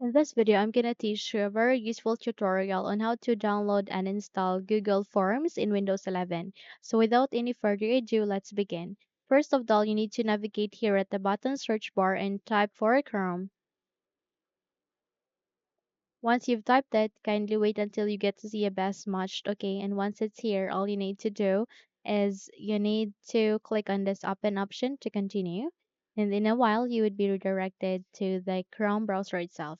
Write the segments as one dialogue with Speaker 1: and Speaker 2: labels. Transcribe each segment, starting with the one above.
Speaker 1: In this video, I'm gonna teach you a very useful tutorial on how to download and install Google Forms in Windows 11. So without any further ado, let's begin. First of all, you need to navigate here at the bottom search bar and type for Chrome. Once you've typed it, kindly wait until you get to see a best matched, okay? And once it's here, all you need to do is you need to click on this open option to continue. And in a while, you would be redirected to the Chrome browser itself.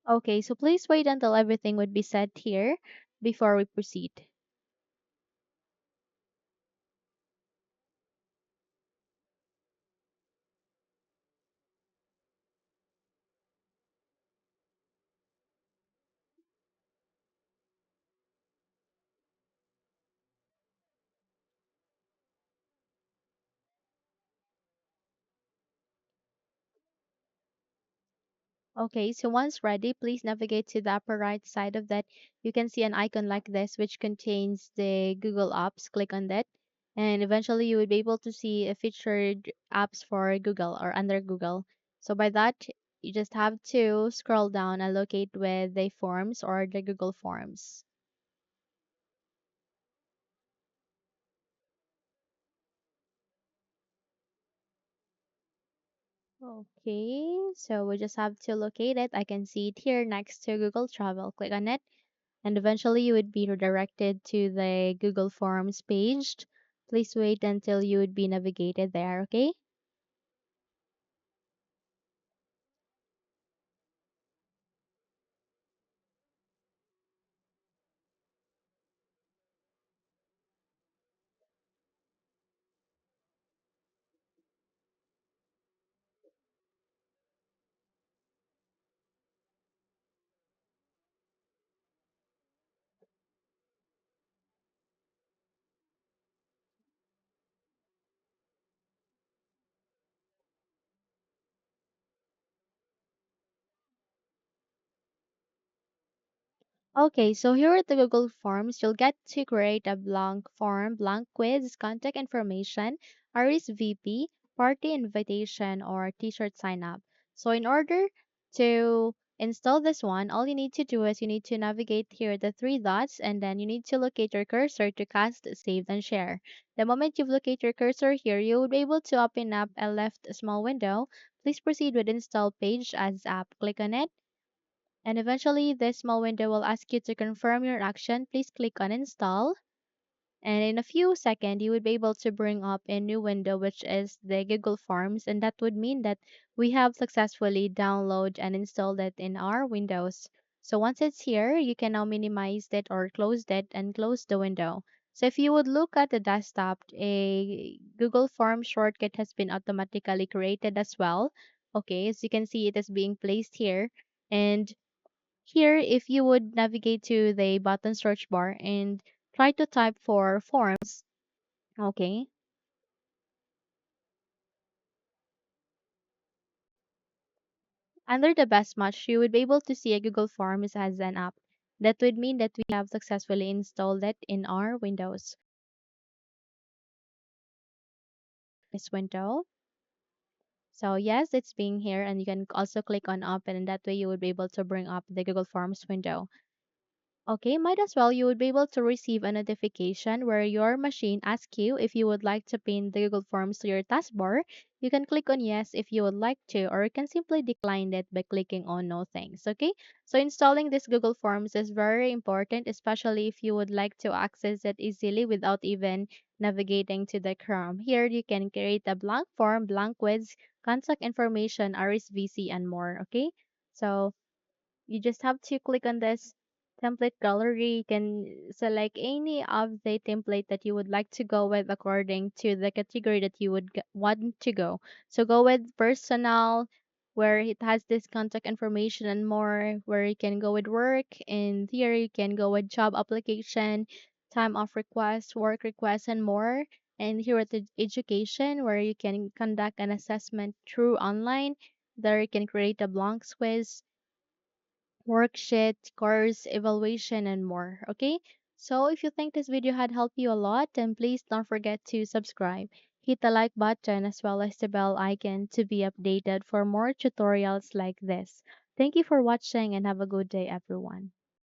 Speaker 1: Okay, so please wait until everything would be set here before we proceed. Okay, so once ready, please navigate to the upper right side of that. You can see an icon like this which contains the Google Apps. Click on that, and eventually you will be able to see a featured apps for Google or under Google. So by that, you just have to scroll down and locate with the forms or the Google Forms. Okay, so we just have to locate it. I can see it here next to Google Travel. Click on it, and eventually you would be redirected to the Google Forms page. Please wait until you would be navigated there, okay? Okay, so here at the Google Forms, you'll get to create a blank form, blank quiz, contact information, RSVP, party invitation, or t-shirt sign up. So in order to install this one, all you need to do is you need to navigate here the three dots and then you need to locate your cursor to cast, save, and share. The moment you've located your cursor here, you will be able to open up a left small window. Please proceed with install page as app. Click on it, and eventually this small window will ask you to confirm your action. Please click on install. And in a few seconds, you would be able to bring up a new window, which is the Google Forms. And that would mean that we have successfully downloaded and installed it in our Windows. So once it's here, you can now minimize it or close it and close the window. So if you would look at the desktop, a Google Form shortcut has been automatically created as well. Okay, as you can see, it is being placed here. And here, if you would navigate to the button search bar and try to type for forms, okay, under the best match, you would be able to see a Google Forms as an app. That would mean that we have successfully installed it in our Windows. This window. So yes, it's being here, and you can also click on open, and that way you would be able to bring up the Google Forms window. Okay, might as well you would be able to receive a notification where your machine asks you if you would like to pin the Google Forms to your taskbar. You can click on yes if you would like to, or you can simply decline it by clicking on no thanks. Okay, so installing this Google Forms is very important, especially if you would like to access it easily without even navigating to the Chrome. Here you can create a blank form, blank quiz, contact information, RSVC, and more. Okay, so you just have to click on this template gallery. You can select any of the template that you would like to go with according to the category that you would want to go. So go with personal, where it has this contact information and more, where you can go with work. And here you can go with job application, time off request, work request, and more. And here at the education, where you can conduct an assessment through online. There you can create a blank quiz, worksheet, course, evaluation, and more. Okay? So if you think this video had helped you a lot, then please don't forget to subscribe. Hit the like button as well as the bell icon to be updated for more tutorials like this. Thank you for watching and have a good day, everyone.